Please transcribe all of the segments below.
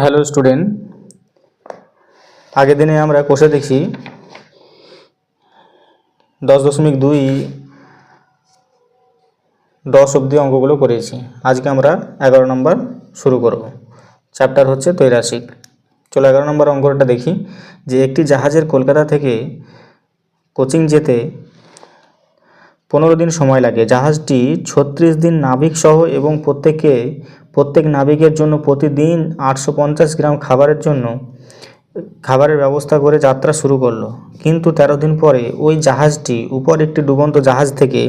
Hello student, আগের দিনে আমরা কোষে দেখি 10.2 10 অবধি অঙ্কগুলো করেছি। আজকে আমরা 11 নম্বর শুরু করব। চ্যাপ্টার হচ্ছে ত্রৈরাশিক। চলো 11 নম্বর অঙ্কটা দেখি যে একটি জাহাজের কলকাতা থেকে কোচিং যেতে 15 দিন সময় লাগে। জাহাজটি 36 দিন নাবিক সহ এবং প্রত্যেক নাবিকের জন্য প্রতিদিন 850 গ্রাম খাবারের ব্যবস্থা করে যাত্রা শুরু করলো। কিন্তু 13 দিন পরে ওই জাহাজটি উপর একটি ডুবন্ত জাহাজ থেকে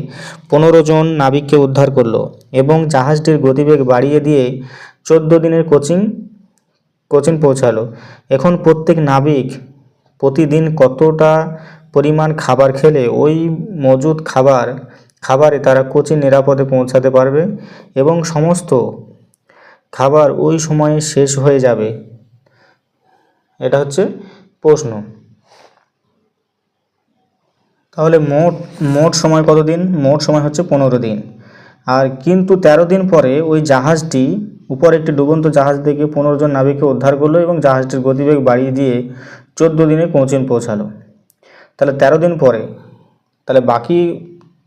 15 জন নাবিককে উদ্ধার করলো এবং জাহাজটির গতিবেগ বাড়িয়ে দিয়ে 14 দিনের কোচিন পৌঁছালো। এখন প্রত্যেক নাবিক প্রতিদিন কতটা পরিমাণ খাবার খেলে ওই মজুদ খাবারে তারা কোচিন নিরাপদে পৌঁছাতে পারবে এবং সমস্ত খাবার ওই সময়ে শেষ হয়ে যাবে। এটা হচ্ছে প্রশ্ন। তাহলে মোট সময় কত দিন? মোট সময় হচ্ছে 15 দিন। আর কিন্তু 13 দিন পরে ওই জাহাজটি উপর একটি ডুবন্ত জাহাজ থেকে 15 জন নাবিককে উদ্ধার করলো এবং জাহাজটির গতিবেগ বাড়িয়ে দিয়ে 14 দিনে কোচিন পৌঁছালো। তাহলে 13 দিন পরে তাহলে বাকি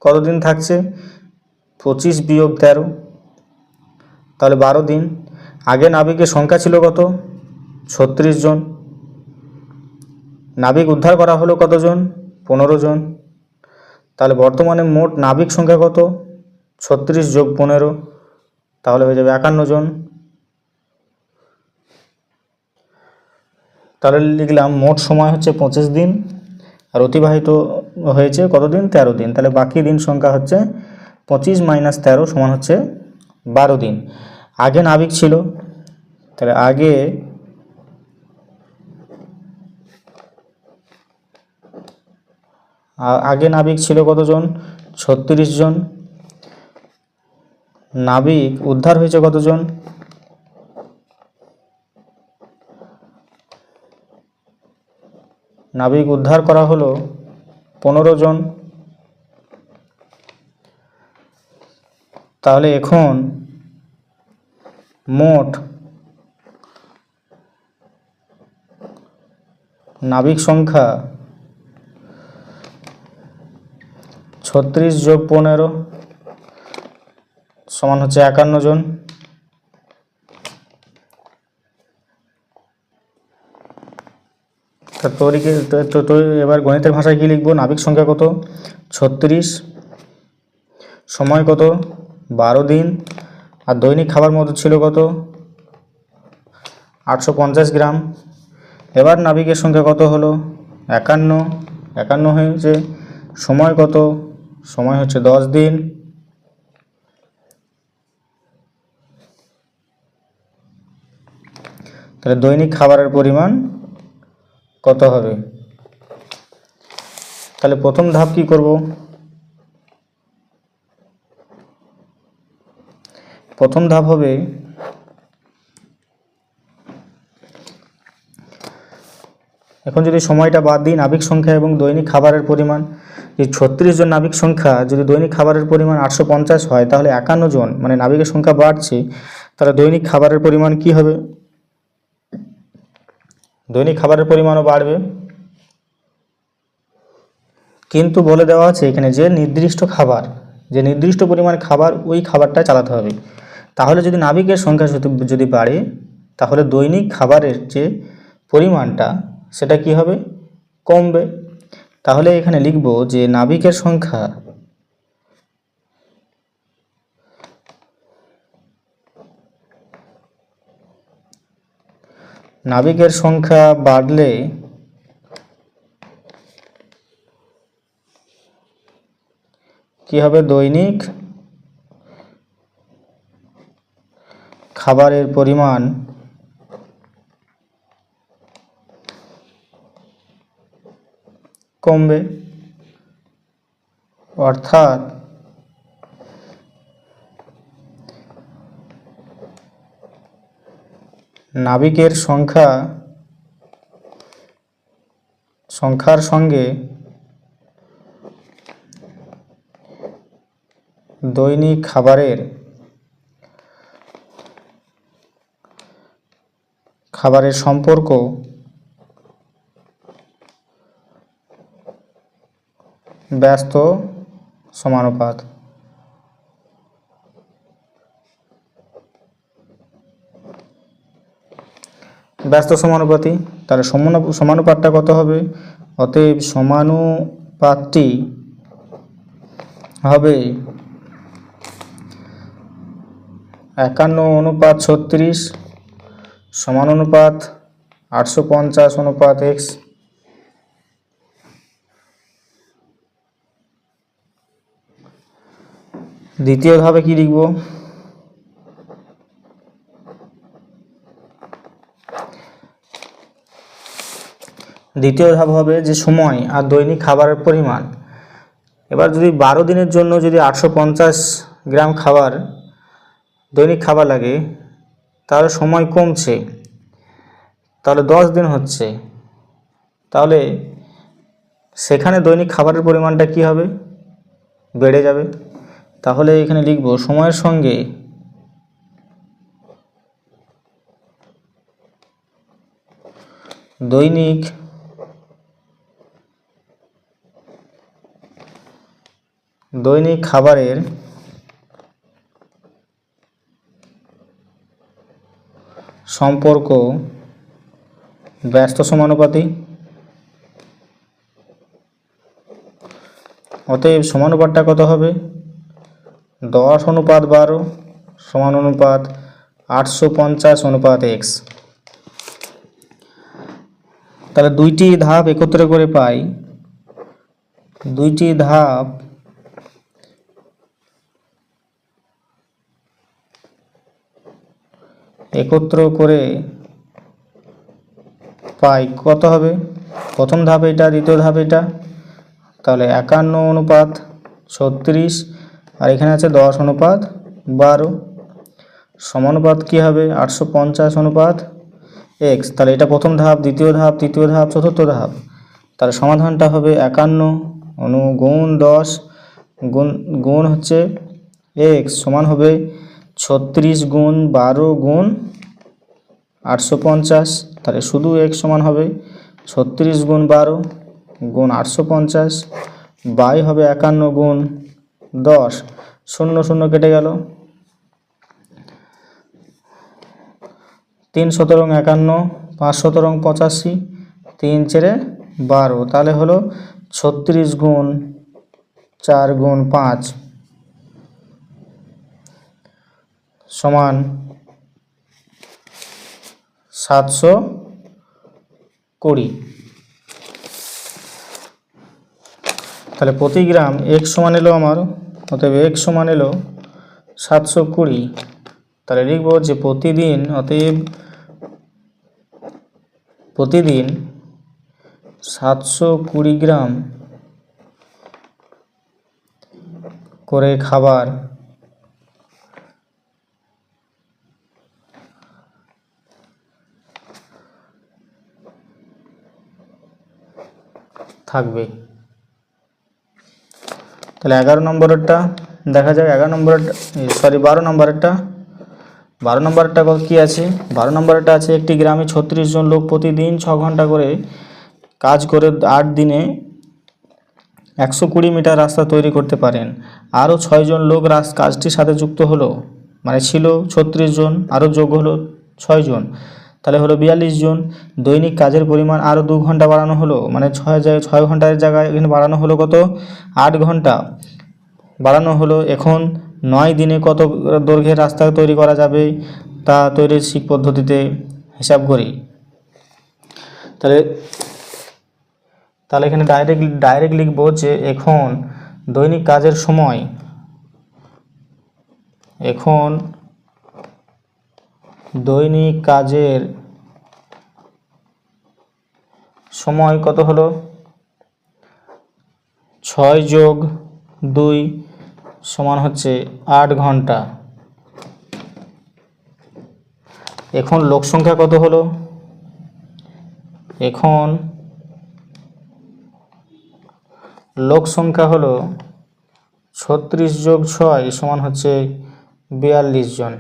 কত দিন থাকছে? 25 বিয়োগ 13, তাহলে 12 দিন। আগে নাবিকের সংখ্যা ছিল কত? 36 জন। নাবিক উদ্ধার করা হলো কতজন? 15 জন। তাহলে বর্তমানে মোট নাবিক সংখ্যা কত? 36 যোগ 15, তাহলে হয়ে যাবে 51 জন। তাহলে লিখলাম মোট সময় হচ্ছে 25 দিন আর অতিবাহিত হয়েছে কতদিন? 13 দিন। তাহলে বাকি দিন সংখ্যা হচ্ছে 25 - 13 সমান হচ্ছে 12 দিন। আগে নাবিক ছিল, তাহলে আগে নাবিক ছিল কতজন? 36 জন। নাবিক উদ্ধার হয়েছে কতজন? নাবিক উদ্ধার করা হলো 15 জন। তাহলে এখন মোট নাবিক সংখ্যা 36 যোগ 15 সমান হচ্ছে 51 জন। তো এবার গণিতের ভাষায় কি লিখবো? নাবিক সংখ্যা কত? 36, সময় কত? 12 দিন, আর দৈনিক খাবার মতো ছিল কত? 850 গ্রাম। এবার নাবিকের সংখ্যা কত হলো? 51 হয়েছে। সময় কত? সময় হচ্ছে 10 দিন। তাহলে দৈনিক খাবারের পরিমাণ কত হবে? তাহলে প্রথম ধাপ কি করব? প্রথম ধাপ হবে এখন যদি সময়টা বাদ দিই, নাবিক সংখ্যা এবং দৈনিক খাবারের পরিমাণ, এই 36 জন নাবিক সংখ্যা যদি দৈনিক খাবারের পরিমাণ 850 হয়, তাহলে 51 জন মানে নাবিকের সংখ্যা বাড়ছে, তাহলে দৈনিক খাবারের পরিমাণ কি হবে? দৈনিক খাবারের পরিমাণও বাড়বে। কিন্তু বলে দেওয়া আছে এখানে যে নির্দিষ্ট পরিমাণ খাবার ওই খাবারটা চালাতে হবে। তাহলে যদি নাবিকের সংখ্যা যদি বাড়ে, তাহলে দৈনিক খাবারের যে পরিমাণটা সেটা কি হবে? কমবে। তাহলে এখানে লিখব যে নাবিকের সংখ্যা বাড়লে কি হবে? দৈনিক খাবারের পরিমাণ কমবে। অর্থাৎ নাবিকের সংখ্যার সঙ্গে দৈনিক খাবারের সম্পর্ক ব্যস্ত সমানুপাত। ব্যস্ত সমানুপাতি, তাহলে সমানুপাতটা কত হবে? অতএব সমানুপাতটি হবে 51:36 সমানুপাত 850:x। দ্বিতীয় ধাপে কি লিখব? দ্বিতীয় ধাপ হবে যে সময় আর দৈনিক খাবারের পরিমাণ। এবার যদি 12 দিনের জন্য যদি 850 গ্রাম খাবার দৈনিক খাবার লাগে, তাহলে সময় কমছে, তাহলে 10 দিন হচ্ছে, তাহলে সেখানে দৈনিক খাবারের পরিমাণটা কি হবে? বেড়ে যাবে। তাহলে এখানে লিখব সময়ের সঙ্গে দৈনিক খাবারের সম্পর্ক ব্যস্ত সমানুপাতি। অতএব সমানুপাতটা কত হবে? 10:12 সমানুপাত 850:x। তাহলে দুইটি ধাপ একত্রে করে পাই, দুইটি ধাপ একত্র করে পাই কত হবে? প্রথম ধাপ এটা, দ্বিতীয় ধাপ এটা, তাহলে 51:36 আর এখানে আছে 10:12 সমানুপাত কি হবে? 850:x। তাহলে এটা প্রথম ধাপ, দ্বিতীয় ধাপ, তৃতীয় ধাপ, চতুর্থ ধাপ। তাহলে সমাধানটা হবে 51 গুণ 10 গুণ হচ্ছে x সমান হবে 36 গুণ 12 গুণ 850। তাহলে শুধু x সমান হবে 36 গুণ 12 গুণ 850 বাই হবে 51 গুণ 10, 0 0 কেটে গেল, 3 × 51, 5 × 85, 3 × 12, তাহলে হলো 36 গুণ 4 গুণ 5 সমান 720। তাহলে প্রতি গ্রাম x সমান এলো আমার, অতএব x সমান এলো 720। তাহলে লিখব যে প্রতিদিন, অতএব প্রতিদিন 720 গ্রাম করে খাবার থাকবে। তাহলে 11 নম্বরেরটা দেখা যাক। 12 নম্বরেরটা 12 নম্বরেরটা কি আছে? 12 নম্বরেরটা আছে একটি গ্রামে 36 জন লোক প্রতিদিন 6 ঘন্টা করে কাজ করে 8 দিনে 120 মিটার রাস্তা তৈরি করতে পারেন। আরও 6 জন লোক কাজটির সাথে যুক্ত হলো, মানে ছিল 36 জন, আরও যোগ হলো 6 জন, তাহলে হলো 42 জন। দৈনিক কাজের পরিমাণ আরও 2 ঘন্টা বাড়ানো হলো, মানে 6 ঘন্টার জায়গায় এখানে বাড়ানো হলো কত? 8 ঘন্টা বাড়ানো হলো। এখন 9 দিনে কত দৈর্ঘ্যের রাস্তা তৈরি করা যাবে তা তৈরির শিক পদ্ধতিতে হিসাব করি। তাহলে এখানে ডাইরেক্ট লিখব যে এখন দৈনিক কাজের সময়, এখন দৈনিক কাজের সময় কত হলো? 6 যোগ 2 সমান হচ্ছে 8 ঘন্টা। এখন লোক সংখ্যা কত হলো? এখন লোক সংখ্যা হলো 36 যোগ 6 সমান হচ্ছে 42 জন।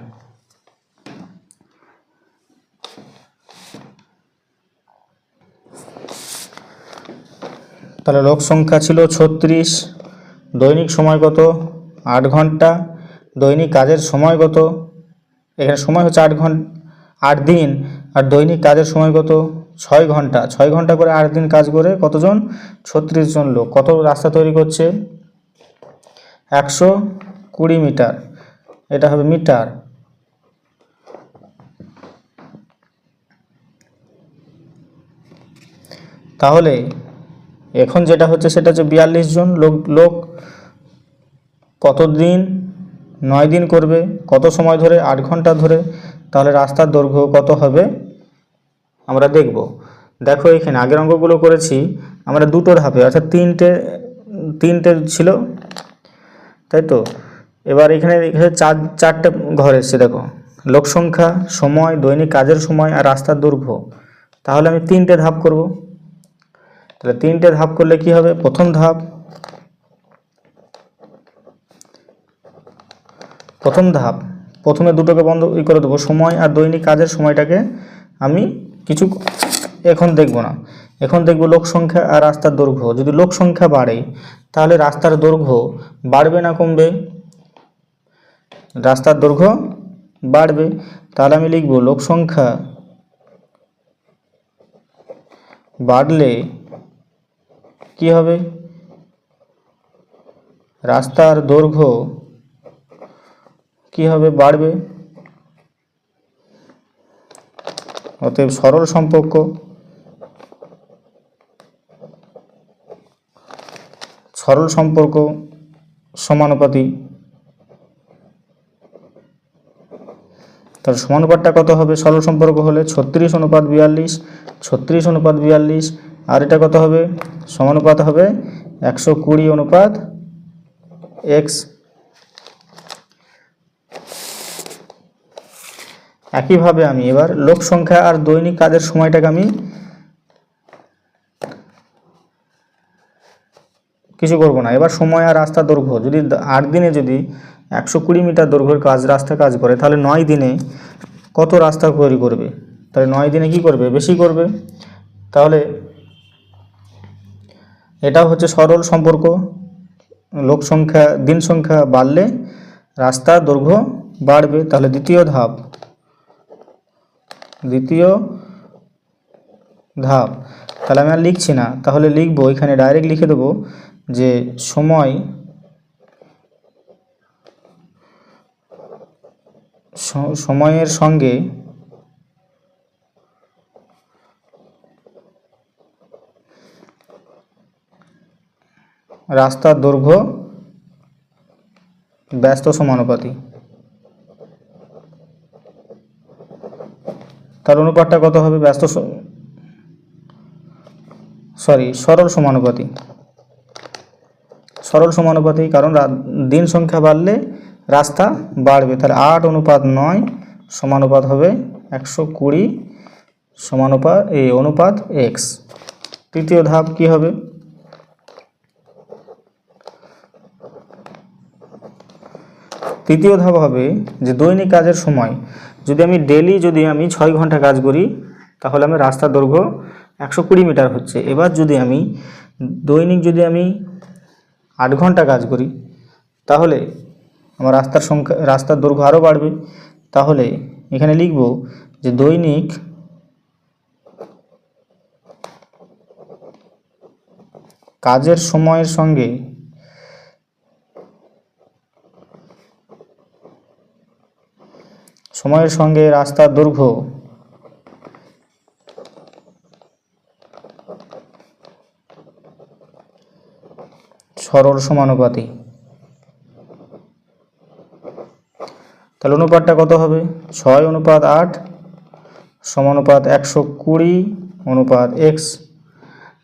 তাহলে লোক সংখ্যা ছিল 36, দৈনিক সময় কত 8 ঘন্টা, দৈনিক কাজের সময় কত, এখানে সময় হচ্ছে 8 দিন, আর দৈনিক কাজের সময় কত 6 ঘন্টা। 6 ঘন্টা করে 8 দিন কাজ করে কতজন 36 জন লোক কত রাস্তা তৈরি করছে 120 মিটার, এটা হবে মিটার। তাহলে এখন যেটা হচ্ছে সেটা হচ্ছে 42 জন লোক কত দিন 9 দিন করবে, কত সময় ধরে 8 ঘন্টা ধরে, তাহলে রাস্তার দৈর্ঘ্য কত হবে আমরা দেখব। দেখো এখানে আগের অঙ্কগুলো করেছি আমরা দুটো ধাপে, অর্থাৎ তিনটে ছিল, তাই তো। এবার এখানে চারটে ঘর এসছে, দেখো লোক সংখ্যা, সময়, দৈনিক কাজের সময় আর রাস্তার দৈর্ঘ্য। তাহলে আমি 3টে ধাপ করব। তাহলে 3টে ধাপ করলে কি হবে, প্রথম ধাপ প্রথমে দুটোকে বন্ধ করে দেবো, সময় আর দৈনিক কাজের সময়টাকে আমি কিছু এখন দেখব না, এখন দেখব লোক সংখ্যা আর রাস্তার দৈর্ঘ্য। যদি লোক সংখ্যা বাড়ে তাহলে রাস্তার দৈর্ঘ্য বাড়বে না কমবে, রাস্তার দৈর্ঘ্য বাড়বে। তাহলে আমি লিখব লোক সংখ্যা বাড়লে কি হবে, রাস্তার দৈর্ঘ্য কি হবে, বাড়বে। অতএব সরল সম্পর্ক সমানুপাতি। তার সমানুপাতটা কত হবে, সরল সম্পর্ক হলে 36:42, 36:42, আর এটা কত হবে, সমানুপাত হবে 120:x। একইভাবে আমি এবার লোক সংখ্যা আর দৈনিক কাজের সময়টাকে আমি কিছু করব না। এবার সময় আর রাস্তার দৈর্ঘ্য, যদি 8 দিনে যদি 120 মিটার দৈর্ঘ্যের রাস্তা কাজ করে, তাহলে 9 দিনে কত রাস্তা তৈরি করবে, তাহলে 9 দিনে কি করবে, বেশি করবে। তাহলে এটাও হচ্ছে সরল সম্পর্ক, লোক সংখ্যা দিন সংখ্যা বাড়লে রাস্তার দৈর্ঘ্য বাড়বে। তাহলে দ্বিতীয় ধাপ তাহলে আমি আর লিখছি না, তাহলে লিখবো এখানে ডাইরেক্ট লিখে দেবো যে সময়ের সঙ্গে রাস্তার দৈর্ঘ্য ব্যস্ত সমানুপাতি। তার অনুপাতটা কত হবে, সরল সমানুপাতি, কারণ দিন সংখ্যা বাড়লে রাস্তা বাড়বে। তাহলে 8:9 সমানুপাত হবে 120 অনুপাত x। তৃতীয় ধাপ কি হবে, তৃতীয় ধাপ হবে যে দৈনিক কাজের সময়, যদি আমি ডেলি 6 ঘন্টা কাজ করি তাহলে আমার রাস্তার দৈর্ঘ্য 120 মিটার হচ্ছে। এবার যদি আমি দৈনিক 8 ঘন্টা কাজ করি তাহলে আমার রাস্তার দৈর্ঘ্য আরও বাড়বে। তাহলে এখানে লিখব যে দৈনিক কাজের সময়ের সঙ্গে রাস্তার দৈর্ঘ্য সরল সমানুপাতি। তাহলে অনুপাতটা কত হবে, 6:8 সমানুপাত 120 অনুপাত x।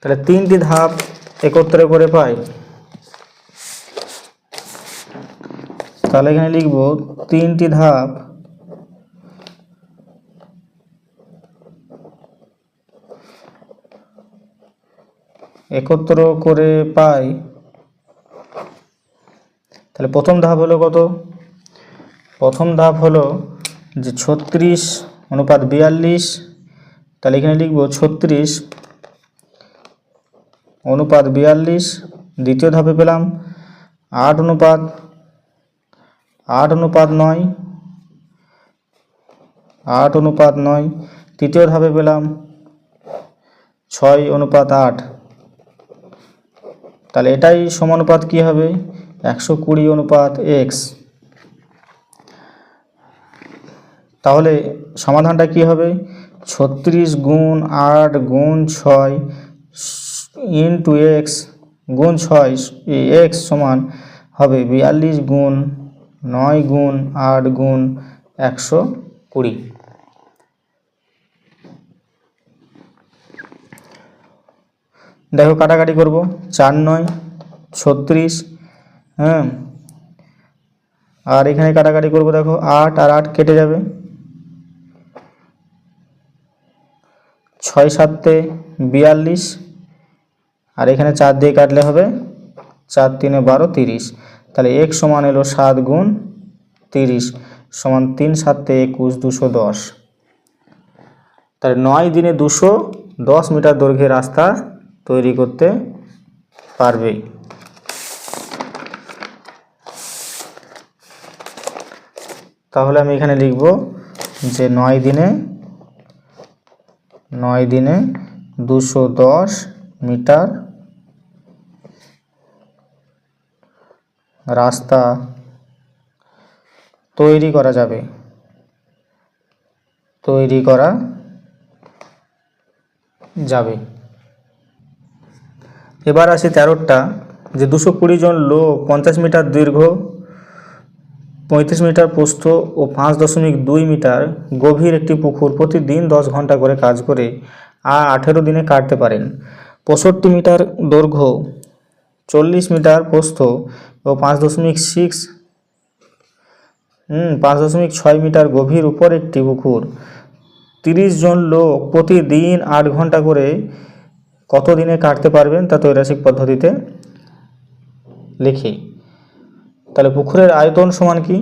তাহলে 3টি ধাপ একত্রে করে পাই। তাহলে এখানে লিখব 3টি ধাপ একত্র করে পাই। তাহলে প্রথম ধাপ হলো কত, প্রথম ধাপ হলো যে 36:42। তাহলে এখানে লিখব 36 অনুপাত 42, দ্বিতীয় ধাপে পেলাম 8:9, 8:9, তৃতীয় ধাপে পেলাম 6:8। তাহলে এটাই সমানুপাত কি হবে? 120:x। তাহলে সমাধানটা কি হবে? 36 গুণ 8 গুণ 6 ইন্টু x গুণ 6 x সমান হবে 42 গুণ 9 গুণ 8 গুণ 120। দেখো কাটাকাটি করব, 4×9 36, হ্যাঁ, আর এখানে কাটাকাটি করব, দেখো 8 আর 8 কেটে যাবে, 6×7 42, আর এখানে 4 দিয়ে কাটলে হবে 4×3 12 30। তাহলে x সমান এলো 7 গুণ 30 সমান 3×7 21 210। তাহলে 9 দিনে 210 মিটার দৈর্ঘ্যের রাস্তা তৈরি করতে পারবে। তাহলে আমি এখানে লিখব যে 9 দিনে 210 মিটার রাস্তা তৈরি করা যাবে, এবার আসি 13টা, যে 220 জন লোক 50 মিটার দীর্ঘ, 35 মিটার প্রস্থ ও 5.2 মিটার গভীর একটি পুকুর প্রতিদিন 10 ঘন্টা করে কাজ করে 18 দিনে কাটতে পারেন। 65 মিটার দৈর্ঘ্য, 40 মিটার প্রস্থ ও 5.6 মিটার গভীর উপর একটি পুকুর 30 জন লোক প্রতিদিন 8 ঘন্টা করে কত দিনে কাটতে পারবেন তা ত্রৈরাশিক পদ্ধতিতে লিখি। তাহলে পুকুরের আয়তন সমান কি?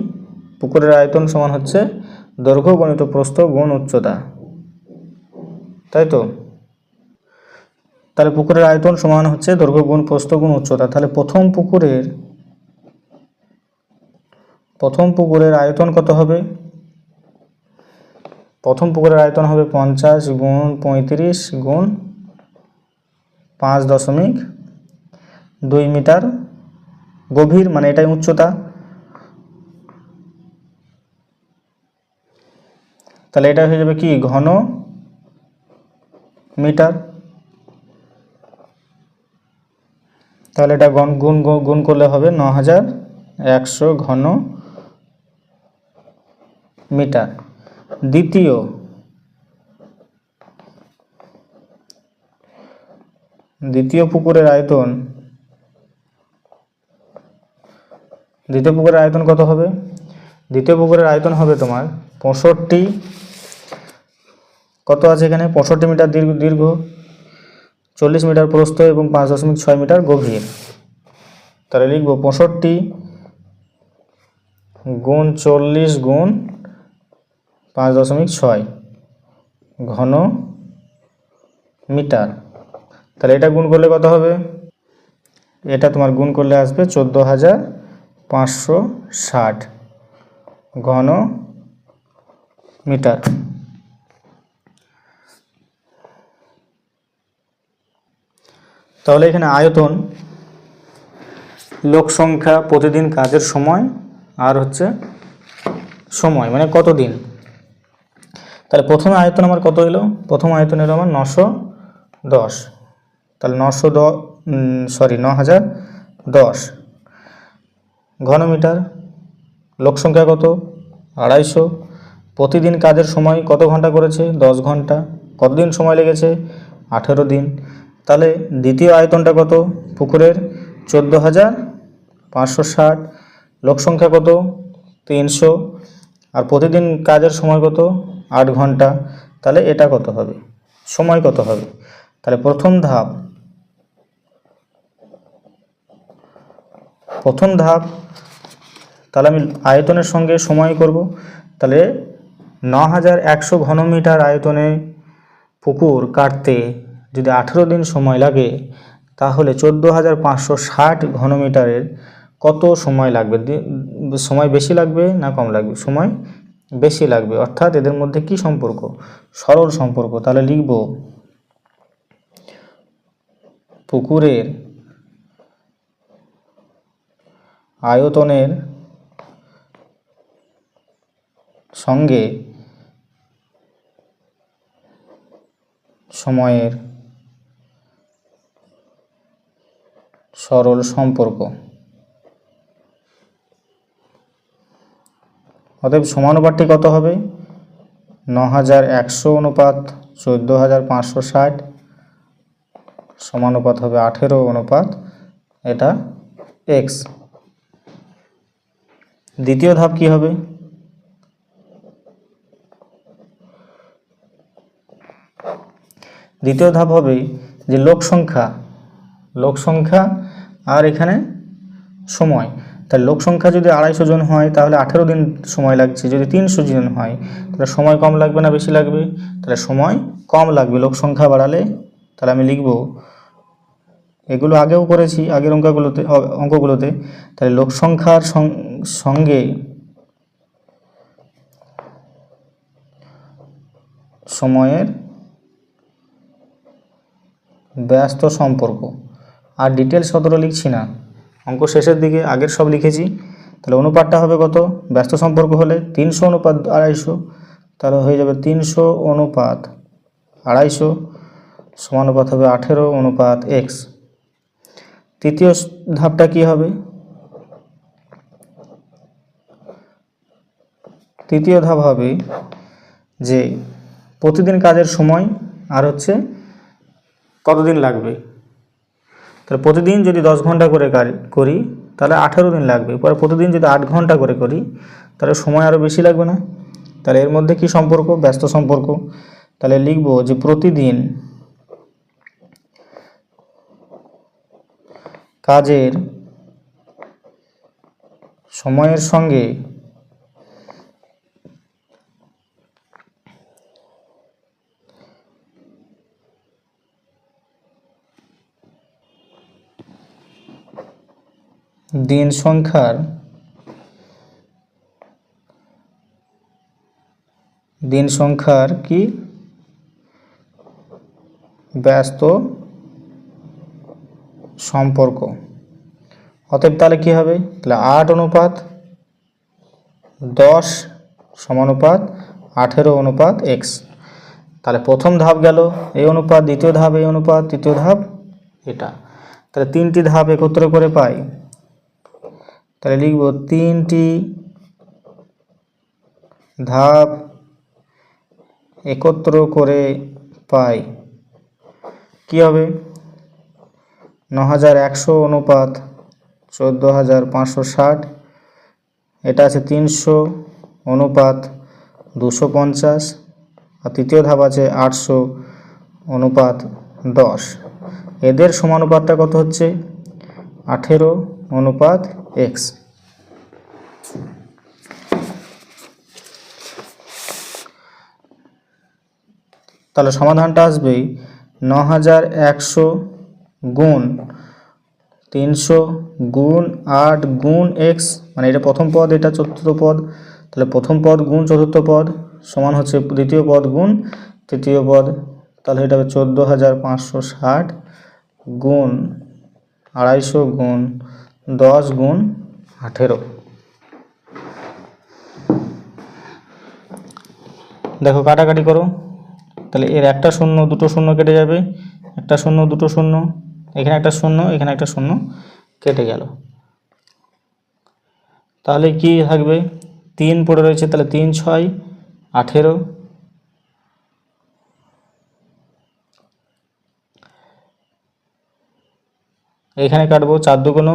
পুকুরের আয়তন সমান হচ্ছে দৈর্ঘ্য গণিত প্রস্থ গুণ উচ্চতা, তাই তো? তাহলে পুকুরের আয়তন সমান হচ্ছে দৈর্ঘ্য গুণ প্রস্থ গুণ উচ্চতা। তাহলে প্রথম পুকুরের আয়তন কত হবে? প্রথম পুকুরের আয়তন হবে 50 গুণ 35 গুণ 5.2 মিটার গভীর, মানে এটাই উচ্চতা। তাহলে এটা হয়ে যাবে কি? ঘন মিটার। তাহলে এটা গুণ করলে হবে 9100 ঘন মিটার। দ্বিতীয় পুকুরের আয়তন কত হবে? দ্বিতীয় পুকুরের আয়তন হবে তোমার 65, কত আছে এখানে? 65 মিটার দীর্ঘ, 40 মিটার প্রস্থ এবং 5.6 মিটার গভীর। তাহলে লিখব 65 গুণ 40 গুণ 5.6 ঘন মিটার। তাহলে এটা গুণ করলে কত হবে? এটা তোমার গুণ করলে আসবে 14,560 ঘন মিটার। তাহলে এখানে আয়তন, লোক সংখ্যা, প্রতিদিন কাজের সময়, আর হচ্ছে সময় মানে কতদিন। তাহলে প্রথমে আয়তন আমার কত এলো? প্রথম আয়তন এলো আমার 910। তাহলে 9010 ঘনমিটার। লোক সংখ্যা কত? 250। প্রতিদিন কাজের সময় কত ঘন্টা করেছে? 10 ঘন্টা। কতদিন সময় লেগেছে? 18 দিন। তাহলে দ্বিতীয় আয়তনটা কত পুকুরের? 14,560। লোক সংখ্যা কত? 300। আর প্রতিদিন কাজের সময় কত? 8 ঘন্টা। তাহলে এটা কত হবে? সময় কত হবে? তাহলে প্রথম ধাপ, তাহলে আমি আয়তনের সঙ্গে সময় করব। তাহলে 9100 ঘনমিটার আয়তনে পুকুর কাটতে যদি 18 দিন সময় লাগে, তাহলে 14,560 ঘনমিটারের কত সময় লাগবে? সময় বেশি লাগবে না কম লাগবে? সময় বেশি লাগবে। অর্থাৎ এদের মধ্যে কি সম্পর্ক? সরল সম্পর্ক। তাহলে লিখব পুকুরের আয়তনের সঙ্গে সময়ের সরল সম্পর্ক। অতএব সমানুপাতটি কত হবে? 9,100 অনুপাত 14,560 সমানুপাত হবে 18 অনুপাত এটা x। দ্বিতীয় ধাপ কি হবে? দ্বিতীয় ধাপ হবে যে লোক সংখ্যা আর এখানে সময়। তাহলে লোক সংখ্যা যদি 250 জন হয় তাহলে 18 দিন সময় লাগছে। যদি 300 জন হয় তাহলে সময় কম লাগবে না বেশি লাগবে? তাহলে সময় কম লাগবে লোক সংখ্যা বাড়ালে। তাহলে আমি লিখব, এগুলো আগেও করেছি আগের অঙ্কগুলোতে। তাহলে লোক সংখ্যার সঙ্গে সময়ের ব্যস্ত সম্পর্ক। আর ডিটেলস অতটা লিখছি না, অঙ্ক শেষের দিকে আগের সব লিখেছি। তাহলে অনুপাতটা হবে কত? ব্যস্ত সম্পর্ক হলে 300 অনুপাত 250, তাহলে হয়ে যাবে 300 অনুপাত 250 সমানুপাত হবে 18 অনুপাত x। তৃতীয় ধাপটা কি হবে? তৃতীয় ধাপ হবে যে প্রতিদিন কাজের সময় আর হচ্ছে কতদিন লাগবে। তাহলে প্রতিদিন যদি 10 ঘন্টা করে করি তাহলে 18 দিন লাগবে। পরে প্রতিদিন যদি 8 ঘন্টা করে করি তাহলে সময় আরও বেশি লাগবে না? তাহলে এর মধ্যে কি সম্পর্ক? ব্যস্ত সম্পর্ক। তাহলে লিখব যে প্রতিদিন কাজের সময়ের সঙ্গে দিন সংখ্যার কি ব্যস্ত সম্পর্ক। অতএব তাহলে কি হবে? তাহলে 8 অনুপাত 10 সমানুপাত 18 অনুপাত x। তাহলে প্রথম ধাপ গেল এই অনুপাত, দ্বিতীয় ধাপ এই অনুপাত, তৃতীয় ধাপ এটা। তাহলে 3টি ধাপ একত্র করে পাই। তাহলে লিখব 3টি ধাপ একত্র করে পাই কি হবে? 9,100 অনুপাত 14,560, এটা আছে 300 অনুপাত 250, আর তৃতীয় ধাপ আছে 800 অনুপাত 10। এদের সমানুপাতটা কত হচ্ছে? 18 অনুপাত x। তাহলে সমাধানটা আসবে 9,100 গুণ 300 গুণ 8 গুণ x, মানে এটা প্রথম পদ এটা চতুর্থ পদ। তাহলে প্রথম পদ গুণ চতুর্থ পদ সমান হচ্ছে দ্বিতীয় পদ গুণ তৃতীয় পদ। তাহলে এটা হবে 14,560 গুণ 250 গুণ 10 গুণ 18। দেখো কাটাকাটি করো। তাহলে এর একটা শূন্য দুটো শূন্য কেটে যাবে, একটা শূন্য দুটো শূন্য, এখানে একটা শূন্য এখানে একটা শূন্য কেটে গেল। তাহলে কি থাকবে? 3 পড়ে রয়েছে, তাহলে 3 6 18। এখানে কাটবো 4 দুগুণ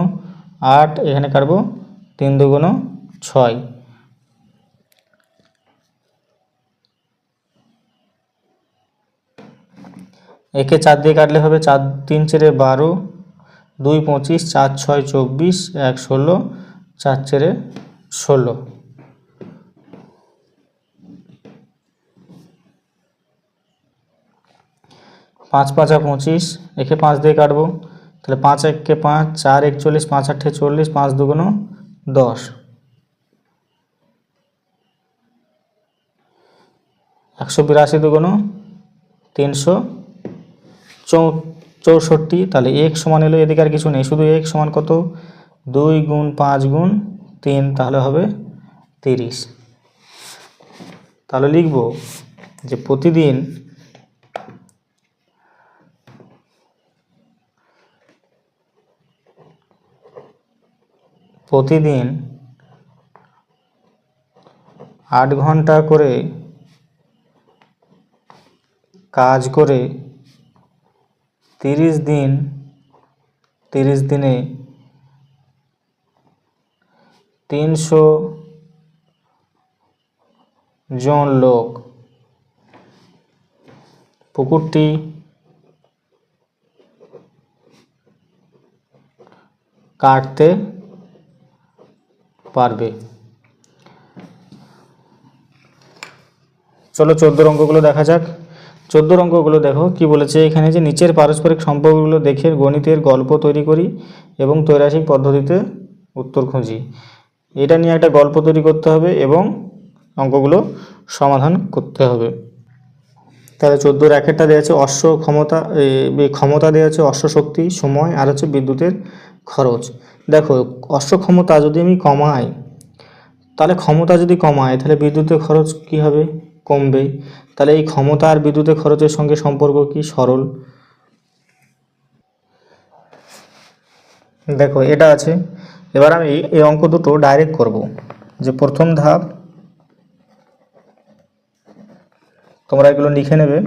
8, এখানে কাটবো 3 দুগুণ 6। একে 4 দিয়ে কাটলে হবে 4 3 4 12, 2 25, 4 6 24, 1 16, 4 4 16। 5 5 25, একে 5 দিয়ে কাটবো তাহলে 5 1 5, 4 41, 5 8 40, 5 2 10, 182 2 364। তাহলে x সমান এলো, এদিকে আর কিছু নেই, শুধু x সমান কত, 2 গুণ 5 গুণ 3, তাহলে হবে 30। তাহলে লিখব যে প্রতিদিন প্রতিদিন 8 ঘন্টা করে কাজ করে 30 দিনে 300 জন লোক পুকুরটি কাটতে পারবে। চলো 14 অঙ্কগুলো দেখা যাক। 14 অঙ্কগুলো দেখো কি বলেছে এখানে, যে নিচের পারস্পরিক সম্পর্কগুলো দেখে গণিতের গল্প তৈরি করি এবং ত্রৈরাশিক পদ্ধতিতে উত্তর খুঁজি। এটা নিয়ে একটা গল্প তৈরি করতে হবে এবং অঙ্কগুলো সমাধান করতে হবে। তাহলে 14 একটা দেওয়া আছে অশ্ব ক্ষমতা, ক্ষমতা দেওয়া আছে অশ্ব শক্তি, সময়, আর হচ্ছে বিদ্যুতের খরচ। দেখো অশ্ব ক্ষমতা যদি আমি কমাই, তাহলে ক্ষমতা যদি কমায় তাহলে বিদ্যুতের খরচ কি হবে, কমবে। তাহলে এই ক্ষমতা আর বিদ্যুতের খরচের সঙ্গে সম্পর্ক কি, সরল। দেখো এটা আছে। এবার আমি এই অঙ্ক দুটো ডাইরেক্ট করব। যে প্রথম ধাপ, তোমরা এগুলো লিখে নেবে,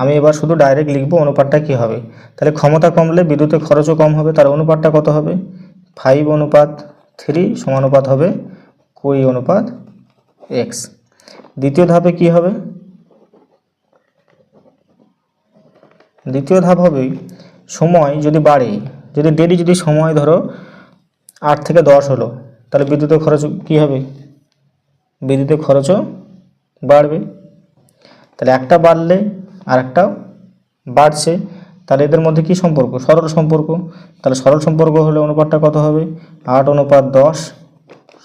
আমি এবার শুধু ডাইরেক্ট লিখবো অনুপাতটা কি হবে। তাহলে ক্ষমতা কমলে বিদ্যুতের খরচও কম হবে, তার অনুপাতটা কত হবে, 5:3 সমানুপাত হবে 20:x। দ্বিতীয় ধাপে কি হবে, দ্বিতীয় ধাপ হবে সময় যদি বাড়ে, যদি দেরি, যদি সময় ধরো 8 থেকে 10 হলো, তাহলে বিদ্যুতের খরচ কি হবে, বিদ্যুতের খরচও বাড়বে। তাহলে একটা বাড়লে আর একটা বাড়ছে, তাহলে এদের মধ্যে কি সম্পর্ক, সরল সম্পর্ক। তাহলে সরল সম্পর্ক হলে অনুপাতটা কত হবে, 8:10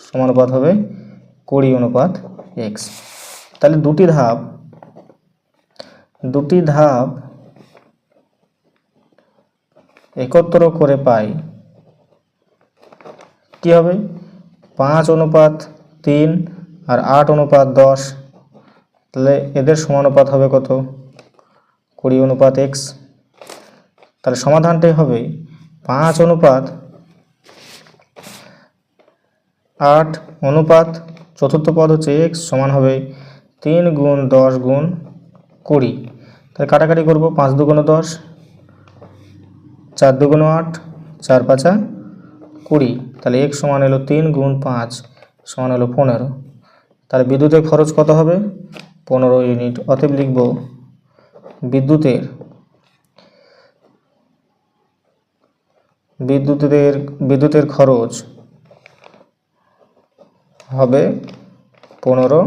সমানুপাত হবে 20:x। তাহলে দুটি ধাপ একত্র করে পাই কি হবে, 5:3 আর 8:10, তাহলে এদের সমানুপাত হবে কত, 20:x। তাহলে সমাধানটাই হবে 5:8 চতুর্থ পদ হচ্ছে x সমান হবে 3 গুণ 10 গুণ 20। তাহলে কাটাকাটি করবো, 5 2 10, 4 2 8, 4 5 20। তাহলে x সমান হলো 3 গুণ 5 সমান হলো 15। তাহলে বিদ্যুতের খরচ কত হবে, 15 ইউনিট। অতএব লিখব বিদ্যুতের খরচ হবে 15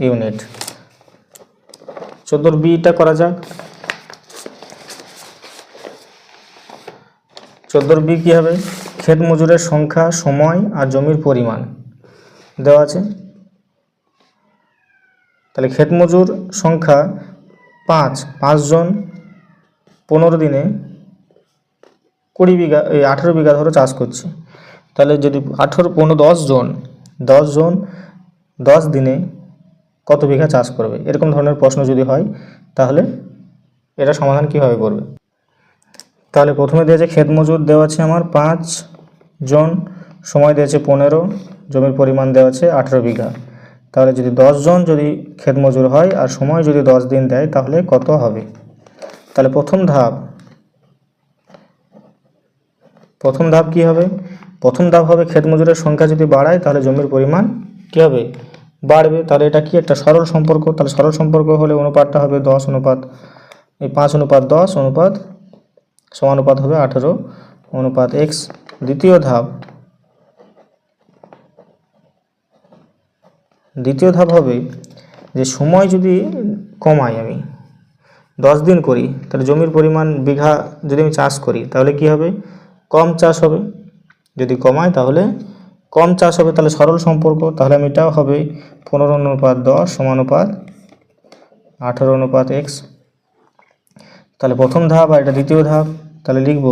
ইউনিট। 14 করা যাক। 14 কি হবে, ক্ষেত মজুরের সংখ্যা, সময় আর জমির পরিমাণ দেওয়া আছে। তাহলে ক্ষেত মজুর সংখ্যা 5 জন 15 দিনে 20 বিঘা, 18 বিঘা ধরো চাষ করছে। তাহলে যদি 10 জন 10 দিনে কত বিঘা চাষ করবে, এরকম ধরনের প্রশ্ন যদি হয় তাহলে এটা সমাধান কীভাবে করবে। তাহলে প্রথমে দিয়েছে ক্ষেত মজুর দেওয়া আছে আমার 5 জন, সময় দিয়েছে 15, জমির পরিমাণ দেওয়া আছে 18 বিঘা। তাহলে যদি 10 জন যদি ক্ষেত মজুর হয় আর সময় যদি 10 দিন দেয় তাহলে কত হবে। তাহলে প্রথম ধাপ কি হবে, প্রথম ধাপ হবে ক্ষেত মজুরের সংখ্যা যদি বাড়ায় তাহলে জমির পরিমাণ কি হবে, বাড়বে। তাহলে এটা কি একটা সরল সম্পর্ক। তাহলে সরল সম্পর্ক হলে অনুপাতটা হবে 5:10 অনুপাত সমানুপাত হবে 18:x। দ্বিতীয় ধাপ হবে যে সময় যদি কমাই, আমি 10 দিন করি, তাহলে জমির পরিমাণ বিঘা যদি আমি চাষ করি তাহলে কি হবে, কম চাষ হবে। যদি কমায় তাহলে কম চাষ হবে, তাহলে সরল সম্পর্ক। তাহলে আমি এটাও হবে 15:10 সমানুপাত 18:x। তাহলে প্রথম ধাপ আর এটা দ্বিতীয় ধাপ। তাহলে লিখব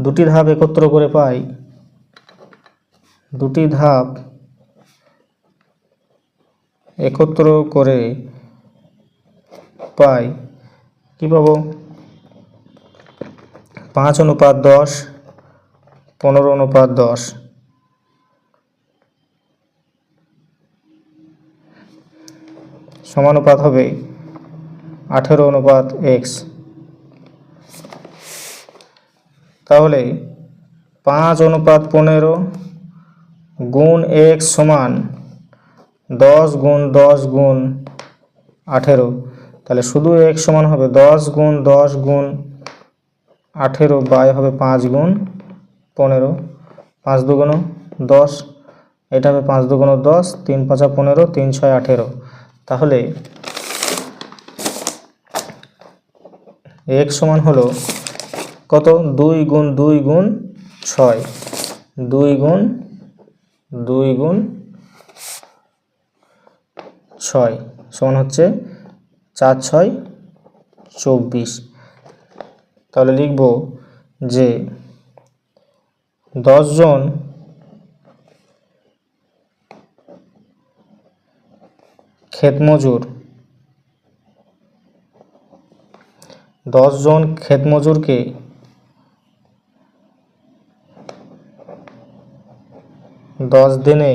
দুটি ধাপ একত্র করে পাই, দুটি ধাপ একত্র করে পাই কি পাবো, 5:10 15:10 সমানুপাত হবে 18:x। তাহলে 5:15 গুণ x সমান 10 গুণ 10 গুণ 18। তাহলে শুধু x সমান হবে 10 গুণ 10 গুণ 18 বাই হবে 5 গুণ 15, 5 দুগুণ 10, এটা হবে 5 দুগুণ 10, 3 5 15, 3 6 18। তাহলে x সমান হলো কত, 2 গুণ 2 গুণ 6, 2 গুণ 2 গুণ 6 সমান হচ্ছে 4 6 24। তাহলে লিখব যে 10 জন ক্ষেতমজুর, 10 জন ক্ষেতমজুরকে 10 দিনে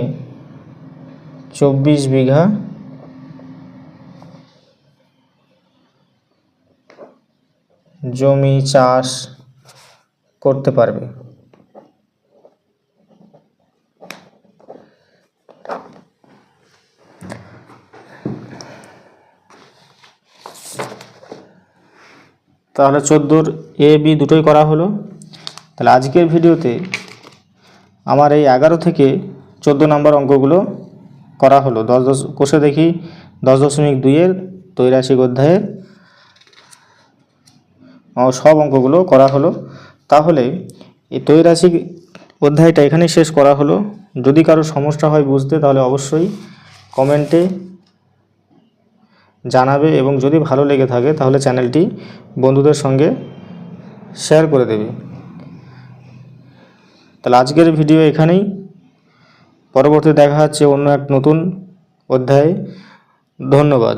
24 বিঘা জমি চাষ করতে পারবে। তাহলে 14 A B দুটোই করা হলো। তাহলে আজকের ভিডিওতে আমার এই 11 থেকে 14 নম্বর অঙ্কগুলো করা হলো। 10 কোষে দেখি 10.2 ত্রৈরাশিক অধ্যায়ের সব অঙ্কগুলো করা হলো। তাহলে এই ত্রৈরাশিক অধ্যায়টা এখানেই শেষ করা হলো। যদি কারো সমস্যা হয় বুঝতে তাহলে অবশ্যই কমেন্টে জানাবে, এবং যদি ভালো লেগে থাকে তাহলে চ্যানেলটি বন্ধুদের সঙ্গে শেয়ার করে দেবে। তাহলে আজকের ভিডিও এখানেই, পরবর্তী দেখা হচ্ছে অন্য এক নতুন অধ্যায়ে। ধন্যবাদ।